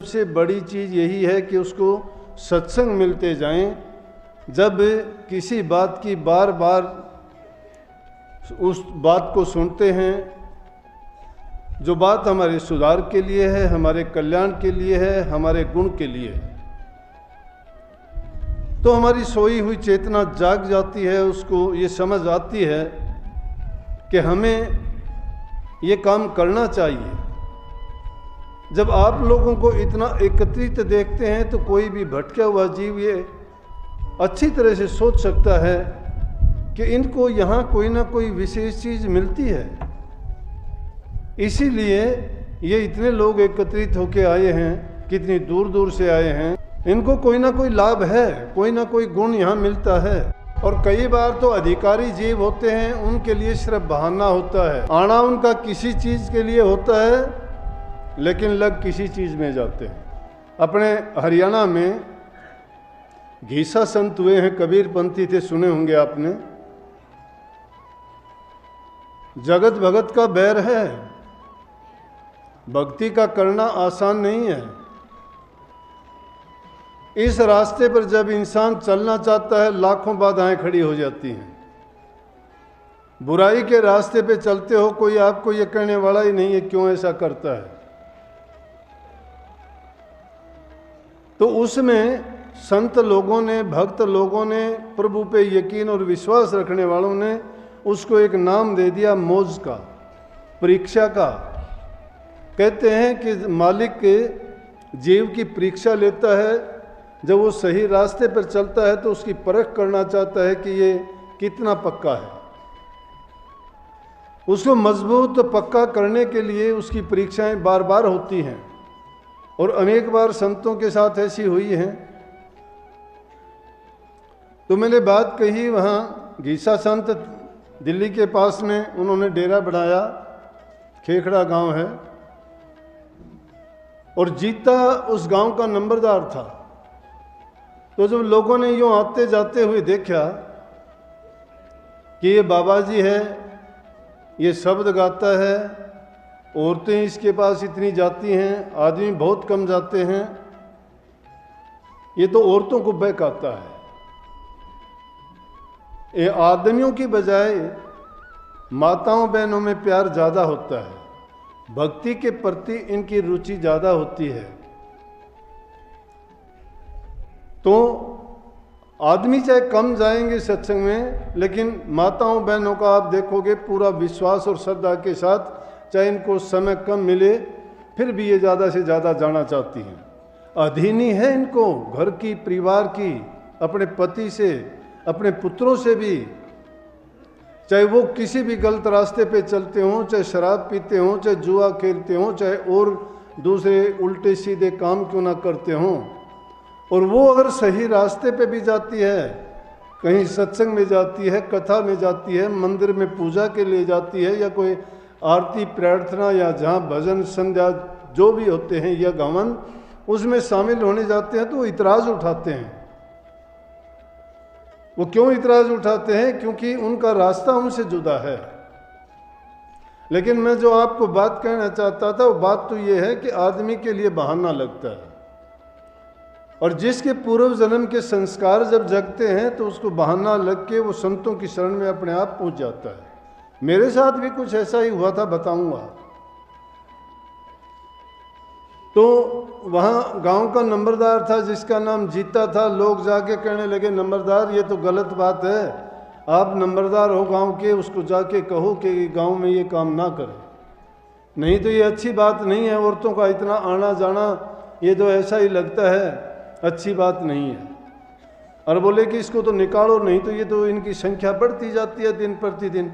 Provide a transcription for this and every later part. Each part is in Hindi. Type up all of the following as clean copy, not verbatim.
सबसे बड़ी चीज़ यही है कि उसको सत्संग मिलते जाएं। जब किसी बात की बार बार उस बात को सुनते हैं, जो बात हमारे सुधार के लिए है, हमारे कल्याण के लिए है, हमारे गुण के लिए है, तो हमारी सोई हुई चेतना जाग जाती है। उसको ये समझ आती है कि हमें ये काम करना चाहिए। जब आप लोगों को इतना एकत्रित देखते हैं तो कोई भी भटका हुआ जीव ये अच्छी तरह से सोच सकता है कि इनको यहाँ कोई ना कोई विशेष चीज़ मिलती है, इसीलिए ये इतने लोग एकत्रित होके आए हैं, कितनी दूर दूर से आए हैं। इनको कोई ना कोई लाभ है, कोई ना कोई गुण यहाँ मिलता है। और कई बार तो अधिकारी जीव होते हैं, उनके लिए सिर्फ बहाना होता है, आना उनका किसी चीज़ के लिए होता है, लेकिन लग किसी चीज़ में जाते हैं। अपने हरियाणा में घीसा संत हुए हैं, कबीर पंथी थे, सुने होंगे आपने। जगत भगत का बैर है, भक्ति का करना आसान नहीं है। इस रास्ते पर जब इंसान चलना चाहता है, लाखों बाधाएं खड़ी हो जाती हैं। बुराई के रास्ते पे चलते हो, कोई आपको ये कहने वाला ही नहीं है क्यों ऐसा करता है। तो उसमें संत लोगों ने, भक्त लोगों ने, प्रभु पे यकीन और विश्वास रखने वालों ने उसको एक नाम दे दिया, मौज का, परीक्षा का। कहते हैं कि मालिक के जीव की परीक्षा लेता है। जब वो सही रास्ते पर चलता है तो उसकी परख करना चाहता है कि ये कितना पक्का है। उसको मजबूत पक्का करने के लिए उसकी परीक्षाएं बार बार होती हैं, और अनेक बार संतों के साथ ऐसी हुई हैं। तो मैंने बात कही, वहाँ घीसा संत दिल्ली के पास में उन्होंने डेरा बनाया, खेखड़ा गांव है, और जीता उस गांव का नंबरदार था। तो जब लोगों ने यूँ आते जाते हुए देखा कि ये बाबा जी है, ये शब्द गाता है, औरतें इसके पास इतनी जाती हैं, आदमी बहुत कम जाते हैं, ये तो औरतों को बहकाता है। ये आदमियों की बजाय माताओं बहनों में प्यार ज़्यादा होता है, भक्ति के प्रति इनकी रुचि ज़्यादा होती है। तो आदमी चाहे कम जाएंगे सत्संग में, लेकिन माताओं बहनों का आप देखोगे पूरा विश्वास और श्रद्धा के साथ, चाहे इनको समय कम मिले फिर भी ये ज़्यादा से ज़्यादा जाना चाहती हैं। अधीनी है इनको घर की, परिवार की, अपने पति से, अपने पुत्रों से भी। चाहे वो किसी भी गलत रास्ते पे चलते हों, चाहे शराब पीते हों, चाहे जुआ खेलते हों, चाहे और दूसरे उल्टे सीधे काम क्यों ना करते हों, और वो अगर सही रास्ते पे भी जाती है, कहीं सत्संग में जाती है, कथा में जाती है, मंदिर में पूजा के लिए जाती है, या कोई आरती प्रार्थना या जहाँ भजन संध्या जो भी होते हैं या गमन, उसमें शामिल होने जाते हैं, तो वो इतराज़ उठाते हैं। वो क्यों इतराज़ उठाते हैं? क्योंकि उनका रास्ता उनसे जुदा है। लेकिन मैं जो आपको बात कहना चाहता था, वो बात तो ये है कि आदमी के लिए बहाना लगता है, और जिसके पूर्व जन्म के संस्कार जब जगते हैं तो उसको बहाना लग के वो संतों की शरण में अपने आप पहुंच जाता है। मेरे साथ भी कुछ ऐसा ही हुआ था, बताऊंगा। तो वहाँ गांव का नंबरदार था जिसका नाम जीता था। लोग जाके कहने लगे, नंबरदार ये तो गलत बात है, आप नंबरदार हो गांव के, उसको जाके कहो कि गांव में ये काम ना करे, नहीं तो ये अच्छी बात नहीं है। औरतों का इतना आना जाना, ये तो ऐसा ही लगता है अच्छी बात नहीं है। और बोले कि इसको तो निकालो, नहीं तो ये तो इनकी संख्या बढ़ती जाती है दिन प्रतिदिन।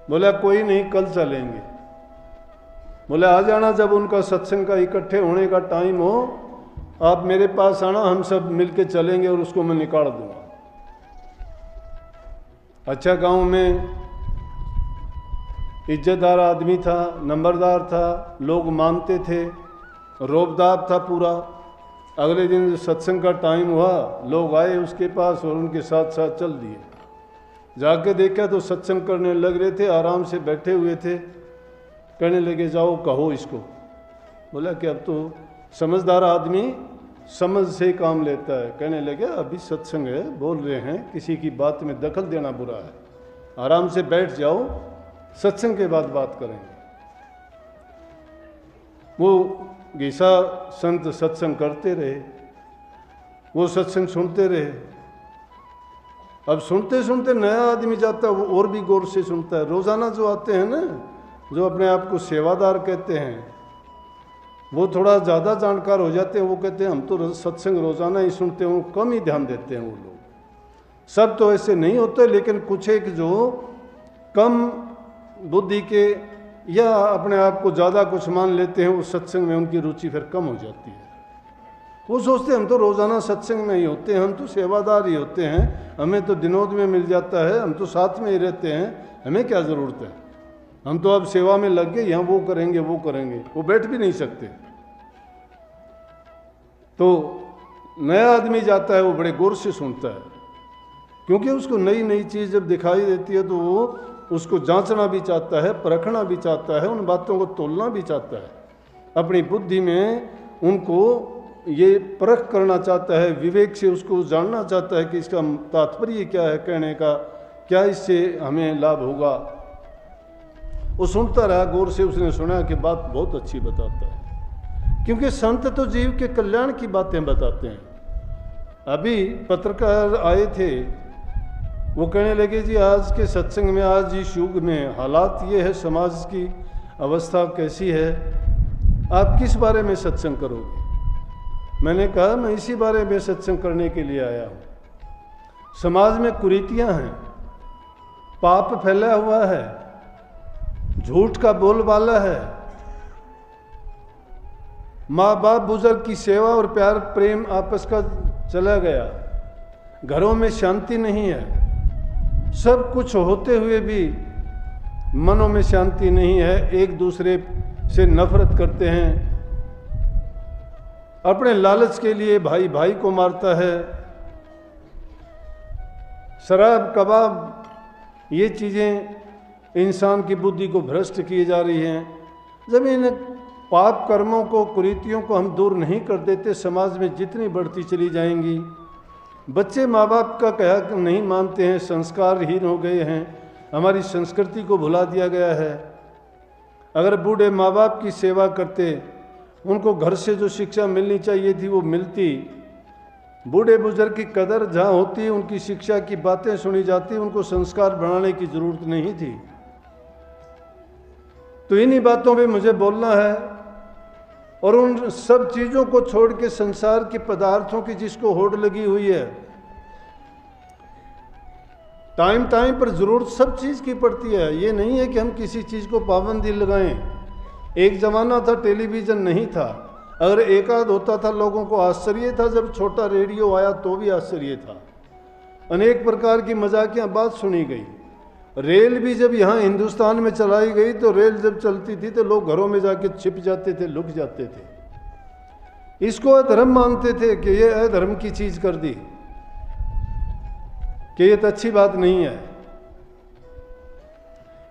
बोला कोई नहीं, कल चलेंगे। बोले आ जाना, जब उनका सत्संग का इकट्ठे होने का टाइम हो, आप मेरे पास आना, हम सब मिलके चलेंगे और उसको मैं निकाल दूंगा। अच्छा, गांव में इज्जतदार आदमी था, नंबरदार था, लोग मानते थे, रोबदाब था पूरा। अगले दिन सत्संग का टाइम हुआ, लोग आए उसके पास और उनके साथ साथ चल दिए। जाके देखा तो सत्संग करने लग रहे थे, आराम से बैठे हुए थे। कहने लगे जाओ कहो इसको। बोला कि अब तो समझदार आदमी समझ से काम लेता है। कहने लगे अभी सत्संग है, बोल रहे हैं, किसी की बात में दखल देना बुरा है, आराम से बैठ जाओ, सत्संग के बाद बात करेंगे। वो गीसा संत सत्संग करते रहे, वो सत्संग सुनते रहे। अब सुनते सुनते नया आदमी जाता है, वो और भी गौर से सुनता है। रोजाना जो आते हैं ना, जो अपने आप को सेवादार कहते हैं, वो थोड़ा ज़्यादा जानकार हो जाते हैं। वो कहते हैं हम तो सत्संग रोजाना ही सुनते हैं, वो कम ही ध्यान देते हैं। वो लोग सब तो ऐसे नहीं होते, लेकिन कुछ एक जो कम बुद्धि के या अपने आप को ज़्यादा कुछ मान लेते हैं, उस सत्संग में उनकी रुचि फिर कम हो जाती है। वो सोचते हैं हम तो रोज़ाना सत्संग में ही होते हैं, हम तो सेवादार ही होते हैं, हमें तो दिनोद में मिल जाता है, हम तो साथ में ही रहते हैं, हमें क्या ज़रूरत है, हम तो अब सेवा में लग गए, यहाँ वो करेंगे वो करेंगे। वो बैठ भी नहीं सकते। तो नया आदमी जाता है, वो बड़े गौर से सुनता है, क्योंकि उसको नई नई चीज़ जब दिखाई देती है तो वो उसको जांचना भी चाहता है, परखना भी चाहता है, उन बातों को तोलना भी चाहता है, अपनी बुद्धि में उनको ये परख करना चाहता है, विवेक से उसको जानना चाहता है कि इसका तात्पर्य क्या है कहने का, क्या इससे हमें लाभ होगा। वो सुनता रहा गौर से, उसने सुना कि बात बहुत अच्छी बताता है, क्योंकि संत तो जीव के कल्याण की बातें बताते हैं। अभी पत्रकार आए थे, वो कहने लगे जी आज के सत्संग में, आज इस युग में हालात ये है, समाज की अवस्था कैसी है, आप किस बारे में सत्संग करोगे। मैंने कहा मैं इसी बारे में सत्संग करने के लिए आया हूँ। समाज में कुरीतियाँ हैं, पाप फैला हुआ है, झूठ का बोलबाला है, माँ बाप बुजुर्ग की सेवा और प्यार प्रेम आपस का चला गया, घरों में शांति नहीं है, सब कुछ होते हुए भी मनों में शांति नहीं है, एक दूसरे से नफरत करते हैं, अपने लालच के लिए भाई भाई को मारता है, शराब कबाब ये चीज़ें इंसान की बुद्धि को भ्रष्ट किए जा रही हैं। जब इन पाप कर्मों को, कुरीतियों को हम दूर नहीं कर देते, समाज में जितनी बढ़ती चली जाएंगी। बच्चे माँ बाप का कहा नहीं मानते हैं, संस्कारहीन हो गए हैं, हमारी संस्कृति को भुला दिया गया है। अगर बूढ़े माँ बाप की सेवा करते, उनको घर से जो शिक्षा मिलनी चाहिए थी वो मिलती, बूढ़े बुजुर्ग की कदर जहाँ होती, उनकी शिक्षा की बातें सुनी जाती, उनको संस्कार बढ़ाने की जरूरत नहीं थी। तो इन्हीं बातों पे मुझे बोलना है, और उन सब चीज़ों को छोड़ के संसार के पदार्थों की जिसको होड़ लगी हुई है, टाइम टाइम पर जरूरत सब चीज़ की पड़ती है। ये नहीं है कि हम किसी चीज़ को पाबंदी लगाएं। एक ज़माना था टेलीविज़न नहीं था, अगर एक आध होता था लोगों को आश्चर्य था, जब छोटा रेडियो आया तो भी आश्चर्य था। अनेक प्रकार की मजाकियाँ बात सुनी गई। रेल भी जब यहाँ हिंदुस्तान में चलाई गई तो रेल जब चलती थी तो लोग घरों में जाके छिप जाते थे, लुक जाते थे। इसको अधर्म मानते थे कि ये अधर्म की चीज़ कर दी, कि ये तो अच्छी बात नहीं है।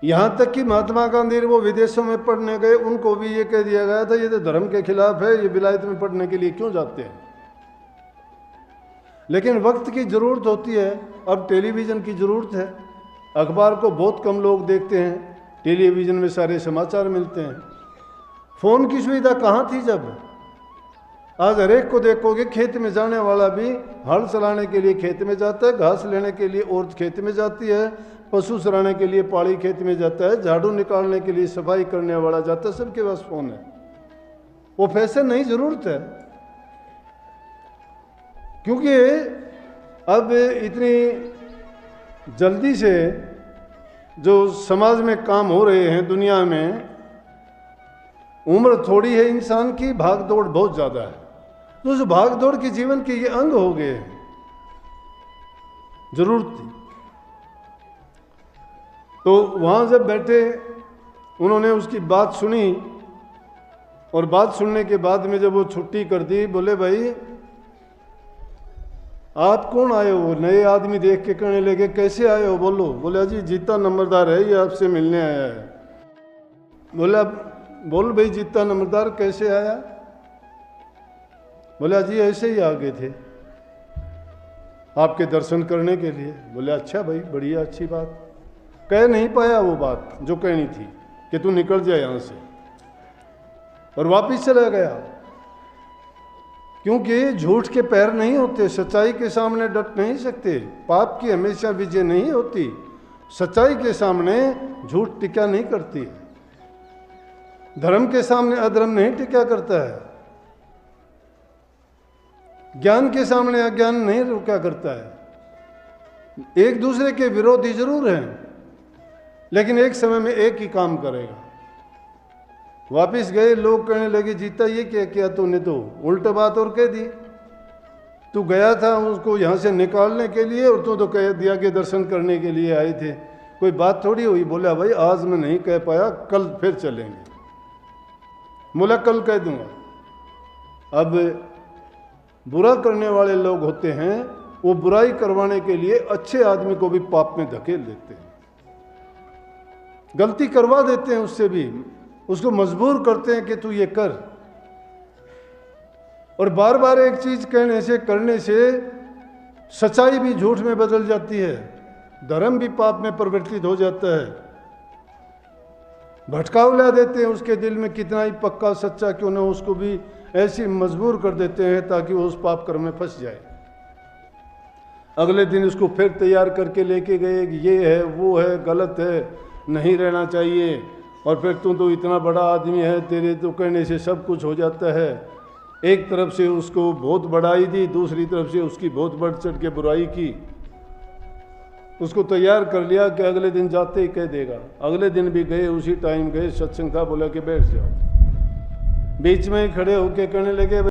यहाँ तक कि महात्मा गांधी वो विदेशों में पढ़ने गए, उनको भी ये कह दिया गया था ये तो धर्म के खिलाफ है, ये विलायत में पढ़ने के लिए क्यों जाते हैं। लेकिन वक्त की ज़रूरत होती है, अब टेलीविज़न की ज़रूरत है। अखबार को बहुत कम लोग देखते हैं, टेलीविज़न में सारे समाचार मिलते हैं। फ़ोन की सुविधा कहाँ थी जब? आज हर एक को देखोगे, खेत में जाने वाला भी हल चलाने के लिए खेत में जाता है, घास लेने के लिए औरत खेत में जाती है, पशु चराने के लिए पाड़ी खेत में जाता है, झाड़ू निकालने के लिए सफाई करने वाला जाता है, सबके पास फ़ोन है। वो फैशन नहीं, ज़रूरत है। क्योंकि अब इतनी जल्दी से जो समाज में काम हो रहे हैं दुनिया में, उम्र थोड़ी है इंसान की, भाग दौड़ बहुत ज़्यादा है। तो उस भाग दौड़ के जीवन के ये अंग हो गए हैं, जरूरत थी। तो वहाँ जब बैठे, उन्होंने उसकी बात सुनी, और बात सुनने के बाद में जब वो छुट्टी कर दी, बोले भाई आप कौन आए हो? नए आदमी देख के कहने लगे कैसे आए हो, बोलो। बोले जी जीता नंबरदार है, ये आपसे मिलने आया है। बोला बोल भाई जीता नंबरदार कैसे आया? बोला जी ऐसे ही आ गए थे आपके दर्शन करने के लिए। बोले अच्छा भाई बढ़िया अच्छी बात। कह नहीं पाया वो बात जो कहनी थी कि तू निकल जाए यहाँ से, और वापिस चला गया। क्योंकि झूठ के पैर नहीं होते, सच्चाई के सामने डट नहीं सकते। पाप की हमेशा विजय नहीं होती, सच्चाई के सामने झूठ टिका नहीं करती। धर्म के सामने अधर्म नहीं टिका करता है, ज्ञान के सामने अज्ञान नहीं रुका करता है। एक दूसरे के विरोधी जरूर हैं, लेकिन एक समय में एक ही काम करेगा। वापिस गए, लोग कहने लगे जीता ये क्या किया तूने, तो उल्टा बात और कह दी। तू गया था उसको यहाँ से निकालने के लिए और तू तो कह दिया कि दर्शन करने के लिए आए थे, कोई बात थोड़ी हुई। बोला भाई आज मैं नहीं कह पाया, कल फिर चलेंगे। बोला कल कह दूंगा। अब बुरा करने वाले लोग होते हैं, वो बुराई करवाने के लिए अच्छे आदमी को भी पाप में धकेल देते हैं, गलती करवा देते हैं, उससे भी उसको मजबूर करते हैं कि तू ये कर। और बार बार एक चीज कहने से करने से सच्चाई भी झूठ में बदल जाती है, धर्म भी पाप में परिवर्तित हो जाता है। भटकाव ला देते हैं उसके दिल में, कितना ही पक्का सच्चा क्यों ना, उसको भी ऐसी मजबूर कर देते हैं ताकि वो उस पाप कर्म में फंस जाए। अगले दिन उसको फिर तैयार करके लेके गए कि ये है वो है, गलत है, नहीं रहना चाहिए, और फिर तू तो इतना बड़ा आदमी है, तेरे तो कहने से सब कुछ हो जाता है। एक तरफ से उसको बहुत बड़ाई दी, दूसरी तरफ से उसकी बहुत बढ़ चढ़ के बुराई की। उसको तैयार कर लिया कि अगले दिन जाते ही कह देगा। अगले दिन भी गए, उसी टाइम गए, सत्संग था, बोला कि बैठ जाओ। बीच में ही खड़े होके कहने लगे